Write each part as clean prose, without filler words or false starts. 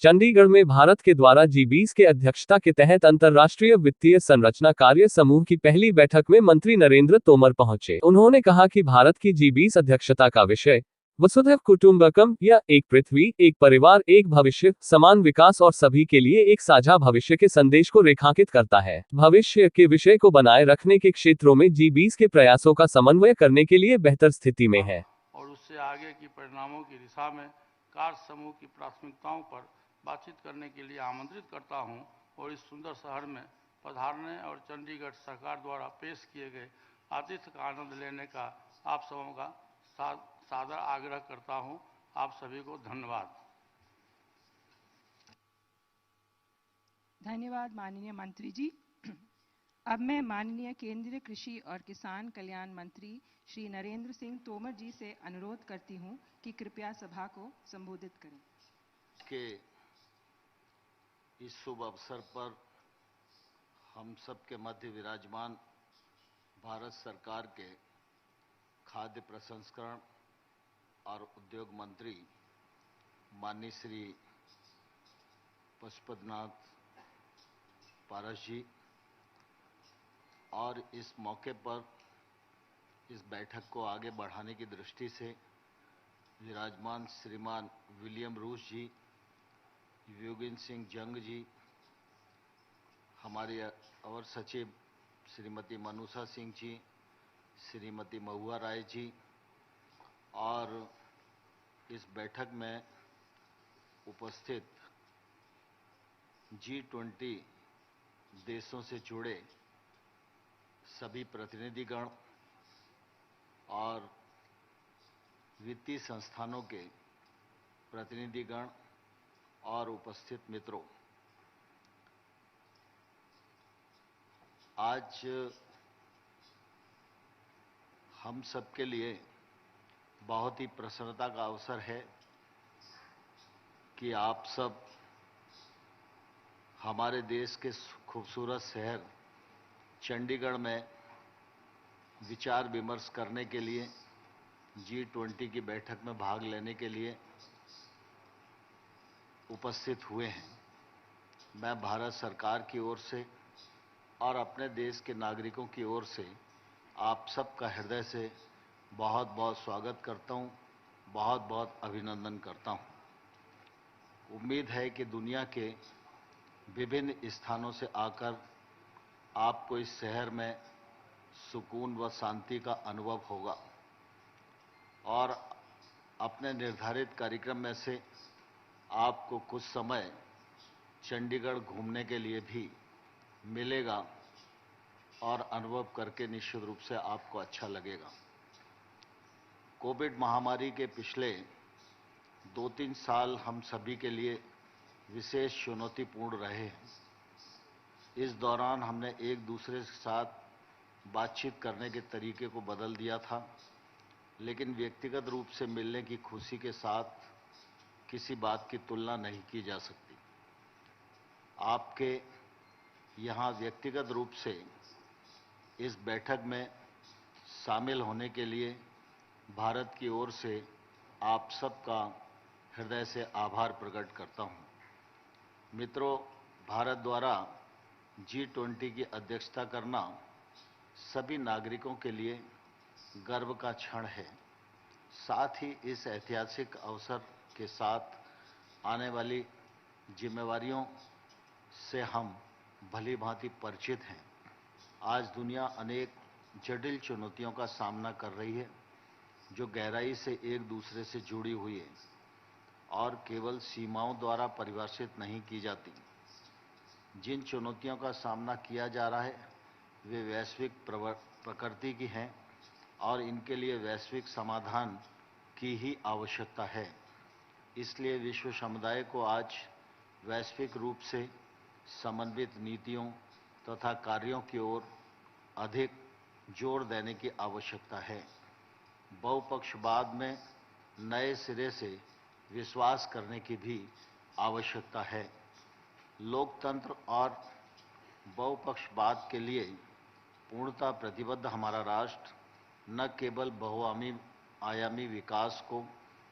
चंडीगढ़ में भारत के द्वारा G20 के अध्यक्षता के तहत अंतर्राष्ट्रीय वित्तीय संरचना कार्य समूह की पहली बैठक में मंत्री नरेंद्र तोमर पहुंचे। उन्होंने कहा कि भारत की G20 अध्यक्षता का विषय वसुधैव कुटुंबकम या एक पृथ्वी, एक परिवार, एक भविष्य, समान विकास और सभी के लिए एक साझा भविष्य के संदेश को रेखांकित करता है। भविष्य के विषय को बनाए रखने के क्षेत्रों में G20 के प्रयासों का समन्वय करने के लिए बेहतर स्थिति में है और उससे आगे की परिणामों की दिशा में कार्य समूह की प्राथमिकताओं पर बातचीत करने के लिए आमंत्रित करता हूं और इस सुंदर शहर में पधारने और चंडीगढ़ सरकार द्वारा पेश किए गए आतिथ्य का आनंद लेने का आप सबों का सादर आग्रह करता हूं। आप सभी को धन्यवाद। धन्यवाद माननीय मंत्री जी। अब मैं माननीय केंद्रीय कृषि और किसान कल्याण मंत्री श्री नरेंद्र सिंह तोमर जी से अनुरोध करती हूं कि कृपया सभा को संबोधित करें। के इस शुभ अवसर पर हम सबके मध्य विराजमान भारत सरकार के खाद्य प्रसंस्करण और उद्योग मंत्री माननीय श्री पशुपतिनाथ पारस जी और इस मौके पर इस बैठक को आगे बढ़ाने की दृष्टि से विराजमान श्रीमान विलियम रूस जी, योगेंद्र सिंह जंग जी, हमारे अवर सचिव श्रीमती मनुषा सिंह जी, श्रीमती महुआ राय जी और इस बैठक में उपस्थित G20 देशों से जुड़े सभी प्रतिनिधिगण और वित्तीय संस्थानों के प्रतिनिधिगण और उपस्थित मित्रों, आज हम सबके लिए बहुत ही प्रसन्नता का अवसर है कि आप सब हमारे देश के खूबसूरत शहर चंडीगढ़ में विचार विमर्श करने के लिए G20 की बैठक में भाग लेने के लिए उपस्थित हुए हैं। मैं भारत सरकार की ओर से और अपने देश के नागरिकों की ओर से आप सबका हृदय से बहुत बहुत स्वागत करता हूं, बहुत बहुत अभिनंदन करता हूं। उम्मीद है कि दुनिया के विभिन्न स्थानों से आकर आपको इस शहर में सुकून व शांति का अनुभव होगा और अपने निर्धारित कार्यक्रम में से आपको कुछ समय चंडीगढ़ घूमने के लिए भी मिलेगा और अनुभव करके निश्चित रूप से आपको अच्छा लगेगा। कोविड महामारी के पिछले 2-3 साल हम सभी के लिए विशेष चुनौतीपूर्ण रहे हैं। इस दौरान हमने एक दूसरे के साथ बातचीत करने के तरीके को बदल दिया था, लेकिन व्यक्तिगत रूप से मिलने की खुशी के साथ किसी बात की तुलना नहीं की जा सकती। आपके यहाँ व्यक्तिगत रूप से इस बैठक में शामिल होने के लिए भारत की ओर से आप सबका हृदय से आभार प्रकट करता हूँ। मित्रों, भारत द्वारा G20 की अध्यक्षता करना सभी नागरिकों के लिए गर्व का क्षण है। साथ ही इस ऐतिहासिक अवसर के साथ आने वाली जिम्मेवारियों से हम भली भांति परिचित हैं। आज दुनिया अनेक जटिल चुनौतियों का सामना कर रही है, जो गहराई से एक दूसरे से जुड़ी हुई है और केवल सीमाओं द्वारा परिभाषित नहीं की जाती। जिन चुनौतियों का सामना किया जा रहा है वे वैश्विक प्रकृति की हैं और इनके लिए वैश्विक समाधान की ही आवश्यकता है। इसलिए विश्व समुदाय को आज वैश्विक रूप से समन्वित नीतियों तथा कार्यों की ओर अधिक जोर देने की आवश्यकता है। बहुपक्षवाद में नए सिरे से विश्वास करने की भी आवश्यकता है। लोकतंत्र और बहुपक्षवाद के लिए पूर्णतः प्रतिबद्ध हमारा राष्ट्र न केवल बहुआयामी विकास को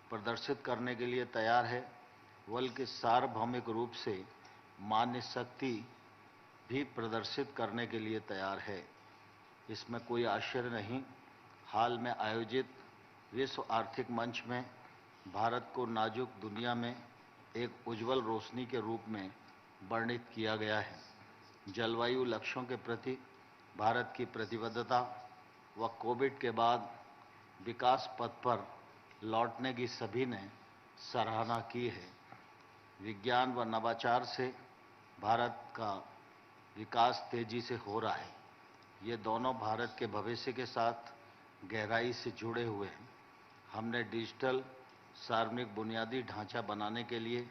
प्रदर्शित करने के लिए तैयार है, बल्कि सार्वभौमिक रूप से मान्य शक्ति भी प्रदर्शित करने के लिए तैयार है। इसमें कोई आश्चर्य नहीं। हाल में आयोजित विश्व आर्थिक मंच में भारत को नाजुक दुनिया में एक उज्जवल रोशनी के रूप में वर्णित किया गया है। जलवायु लक्ष्यों के प्रति भारत की प्रतिबद्धता व कोविड के बाद विकास पथ पर लौटने की सभी ने सराहना की है। विज्ञान व नवाचार से भारत का विकास तेजी से हो रहा है। ये दोनों भारत के भविष्य के साथ गहराई से जुड़े हुए हैं। हमने डिजिटल सार्वजनिक बुनियादी ढांचा बनाने के लिए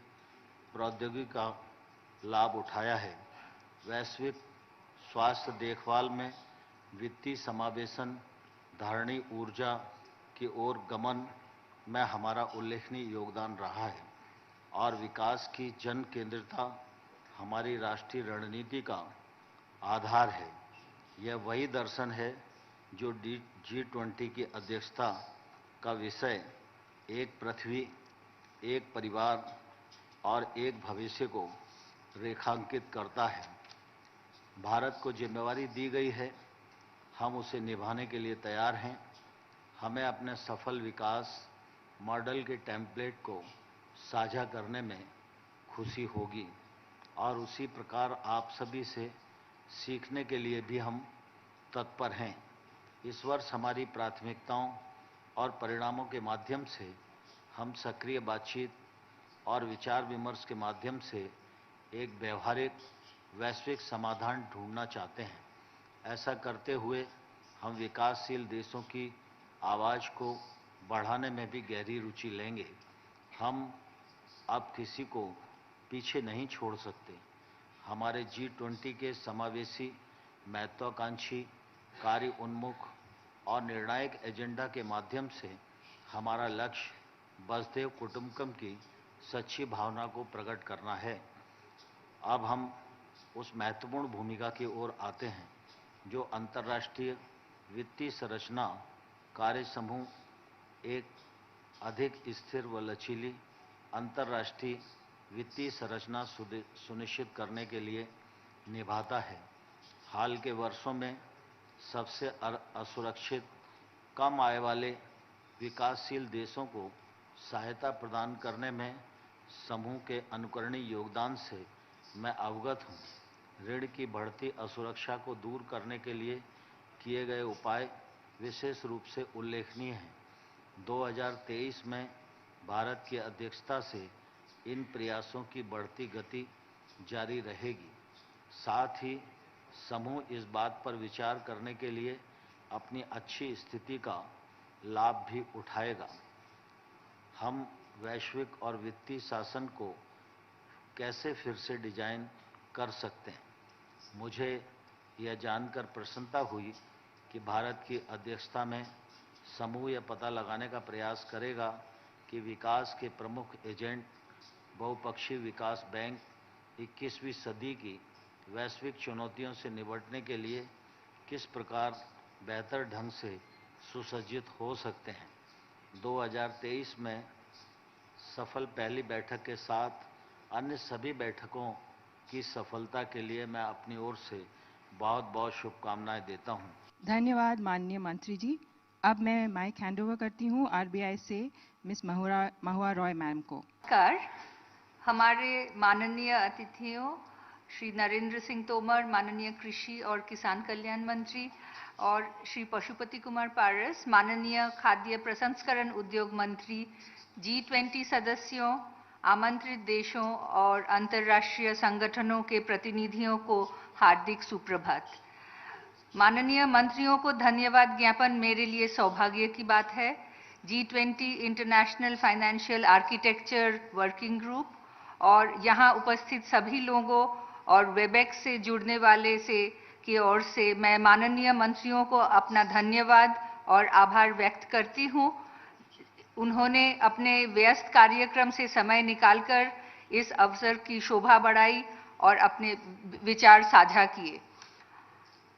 प्रौद्योगिकी का लाभ उठाया है। वैश्विक स्वास्थ्य देखभाल में वित्तीय समावेशन, धारणीय ऊर्जा की ओर गमन में हमारा उल्लेखनीय योगदान रहा है और विकास की जन केंद्रितता हमारी राष्ट्रीय रणनीति का आधार है। यह वही दर्शन है जो G20 की अध्यक्षता का विषय एक पृथ्वी, एक परिवार और एक भविष्य को रेखांकित करता है। भारत को जिम्मेवारी दी गई है, हम उसे निभाने के लिए तैयार हैं। हमें अपने सफल विकास मॉडल के टेम्पलेट को साझा करने में खुशी होगी और उसी प्रकार आप सभी से सीखने के लिए भी हम तत्पर हैं। इस वर्ष हमारी प्राथमिकताओं और परिणामों के माध्यम से हम सक्रिय बातचीत और विचार विमर्श के माध्यम से एक व्यवहारिक वैश्विक समाधान ढूंढना चाहते हैं। ऐसा करते हुए हम विकासशील देशों की आवाज़ को बढ़ाने में भी गहरी रुचि लेंगे। हम अब किसी को पीछे नहीं छोड़ सकते। हमारे G20 के समावेशी, महत्वाकांक्षी, कार्य उन्मुख और निर्णायक एजेंडा के माध्यम से हमारा लक्ष्य वसुधैव कुटुंबकम की सच्ची भावना को प्रकट करना है। अब हम उस महत्वपूर्ण भूमिका की ओर आते हैं जो अंतर्राष्ट्रीय वित्तीय संरचना कार्य समूह एक अधिक स्थिर व लचीली अंतर्राष्ट्रीय वित्तीय संरचना सुनिश्चित करने के लिए निभाता है। हाल के वर्षों में सबसे असुरक्षित, कम आय वाले विकासशील देशों को सहायता प्रदान करने में समूह के अनुकरणीय योगदान से मैं अवगत हूँ। ऋण की बढ़ती असुरक्षा को दूर करने के लिए किए गए उपाय विशेष रूप से उल्लेखनीय हैं। 2023 में भारत की अध्यक्षता से इन प्रयासों की बढ़ती गति जारी रहेगी। साथ ही समूह इस बात पर विचार करने के लिए अपनी अच्छी स्थिति का लाभ भी उठाएगा। हम वैश्विक और वित्तीय शासन को कैसे फिर से डिजाइन कर सकते हैं। मुझे यह जानकर प्रसन्नता हुई कि भारत की अध्यक्षता में समूह यह पता लगाने का प्रयास करेगा कि विकास के प्रमुख एजेंट बहुपक्षीय विकास बैंक 21वीं सदी की वैश्विक चुनौतियों से निपटने के लिए किस प्रकार बेहतर ढंग से सुसज्जित हो सकते हैं। 2023 में सफल पहली बैठक के साथ अन्य सभी बैठकों की सफलता के लिए मैं अपनी ओर से बहुत बहुत शुभकामनाएं देता हूं। धन्यवाद माननीय मंत्री जी। अब मैं माइक हैंड ओवर करती हूं आरबीआई से मिस महुआ रॉय मैम को। नमस्कार। हमारे माननीय अतिथियों श्री नरेंद्र सिंह तोमर, माननीय कृषि और किसान कल्याण मंत्री, और श्री पशुपति कुमार पारस, माननीय खाद्य प्रसंस्करण उद्योग मंत्री, G20 सदस्यों, आमंत्रित देशों और अंतर्राष्ट्रीय संगठनों के प्रतिनिधियों को हार्दिक सुप्रभात। माननीय मंत्रियों को धन्यवाद ज्ञापन मेरे लिए सौभाग्य की बात है। G20 international financial architecture working group और यहाँ उपस्थित सभी लोगों और वेबएक्स से जुड़ने वाले की ओर से मैं माननीय मंत्रियों को अपना धन्यवाद और आभार व्यक्त करती हूँ। उन्होंने अपने व्यस्त कार्यक्रम से समय निकालकर इस अवसर की शोभा बढ़ाई और अपने विचार साझा किए।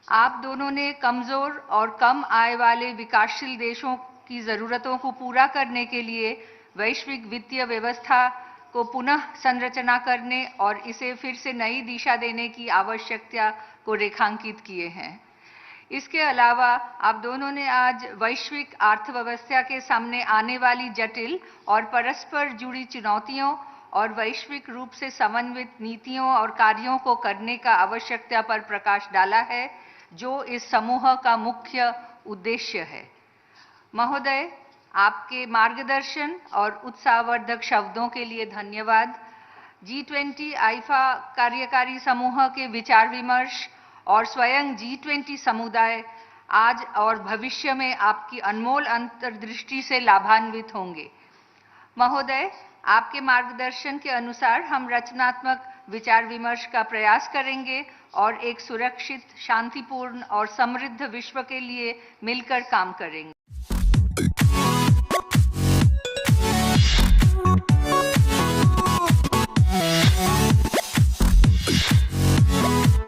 आप दोनों ने कमजोर और कम आय वाले विकासशील देशों की जरूरतों को पूरा करने के लिए वैश्विक वित्तीय व्यवस्था को पुनः संरचना करने और इसे फिर से नई दिशा देने की आवश्यकता को रेखांकित किए हैं। इसके अलावा आप दोनों ने आज वैश्विक अर्थव्यवस्था के सामने आने वाली जटिल और परस्पर जुड़ी चुनौतियों और वैश्विक रूप से समन्वित नीतियों और कार्यों को करने का आवश्यकता पर प्रकाश डाला है, जो इस समूह का मुख्य उद्देश्य है। महोदय, आपके मार्गदर्शन और उत्साहवर्धक शब्दों के लिए धन्यवाद। G20 आईफा कार्यकारी समूह के विचार विमर्श और स्वयं G20 समुदाय आज और भविष्य में आपकी अनमोल अंतर्दृष्टि से लाभान्वित होंगे। महोदय, आपके मार्गदर्शन के अनुसार हम रचनात्मक विचार विमर्श का प्रयास करेंगे और एक सुरक्षित, शांतिपूर्ण और समृद्ध विश्व के लिए मिलकर काम करेंगे।